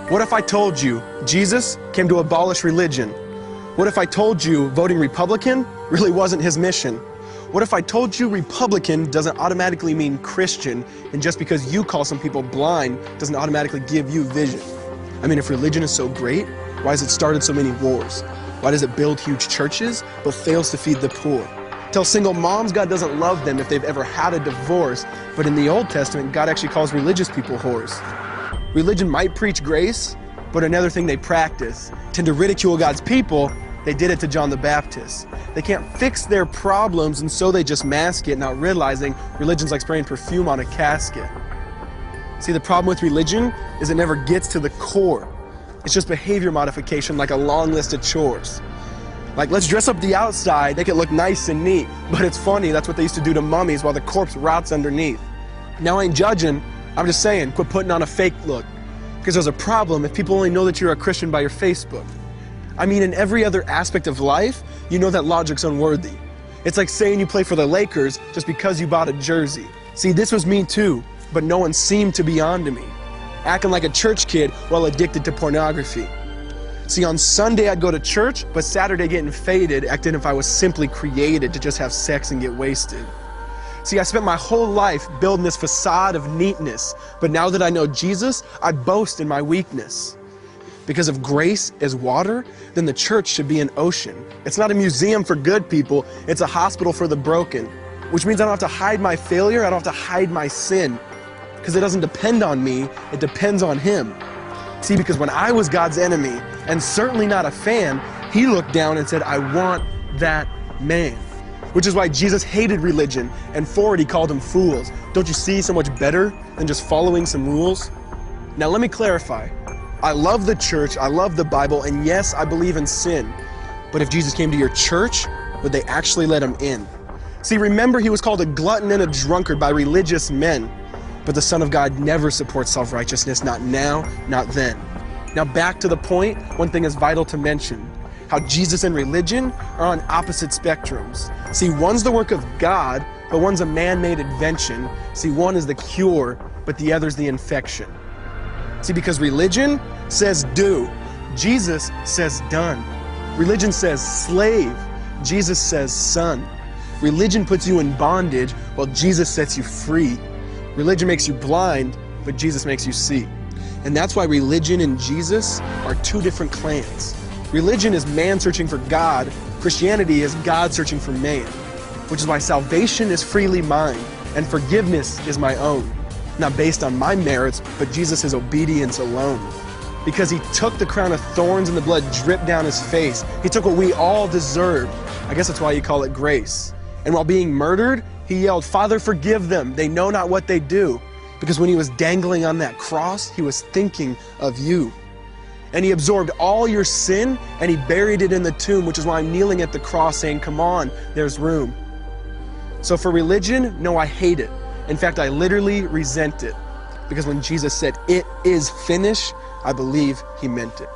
What if I told you Jesus came to abolish religion? What if I told you voting Republican really wasn't his mission? What if I told you Republican doesn't automatically mean Christian, and just because you call some people blind doesn't automatically give you vision? I mean, if religion is so great, why has it started so many wars? Why does it build huge churches but fails to feed the poor? Tell single moms God doesn't love them if they've ever had a divorce, but in the Old Testament, God actually calls religious people whores. Religion might preach grace, but another thing they practice. Tend to ridicule God's people. They did it to John the Baptist. They can't fix their problems, and so they just mask it, not realizing religion's like spraying perfume on a casket. See, the problem with religion is it never gets to the core. It's just behavior modification, like a long list of chores. Like, let's dress up the outside, make it look nice and neat. But it's funny, that's what they used to do to mummies while the corpse rots underneath. Now, I ain't judging, I'm just saying, quit putting on a fake look. Because there's a problem if people only know that you're a Christian by your Facebook. I mean, in every other aspect of life, you know that logic's unworthy. It's like saying you play for the Lakers just because you bought a jersey. See, this was me too, but no one seemed to be on to me. Acting like a church kid while addicted to pornography. See, on Sunday I'd go to church, but Saturday getting faded, acting if I was simply created to just have sex and get wasted. See, I spent my whole life building this facade of neatness, but now that I know Jesus, I boast in my weakness. Because if grace is water, then the church should be an ocean. It's not a museum for good people, it's a hospital for the broken. Which means I don't have to hide my failure, I don't have to hide my sin. Because it doesn't depend on me, it depends on Him. See, because when I was God's enemy, and certainly not a fan, He looked down and said, I want that man. Which is why Jesus hated religion, and for it He called them fools. Don't you see so much better than just following some rules? Now let me clarify. I love the church, I love the Bible, and yes, I believe in sin. But if Jesus came to your church, would they actually let Him in? See, remember He was called a glutton and a drunkard by religious men. But the Son of God never supports self-righteousness, not now, not then. Now back to the point, one thing is vital to mention. How Jesus and religion are on opposite spectrums. See, one's the work of God, but one's a man-made invention. See, one is the cure, but the other's the infection. See, because religion says do, Jesus says done. Religion says slave, Jesus says son. Religion puts you in bondage, while Jesus sets you free. Religion makes you blind, but Jesus makes you see. And that's why religion and Jesus are two different clans. Religion is man searching for God. Christianity is God searching for man. Which is why salvation is freely mine, and forgiveness is my own. Not based on my merits, but Jesus' obedience alone. Because He took the crown of thorns and the blood dripped down His face. He took what we all deserved. I guess that's why you call it grace. And while being murdered, He yelled, Father, forgive them. They know not what they do. Because when He was dangling on that cross, He was thinking of you. And He absorbed all your sin and He buried it in the tomb, which is why I'm kneeling at the cross saying, come on, there's room. So for religion, no, I hate it. In fact, I literally resent it. Because when Jesus said, it is finished, I believe He meant it.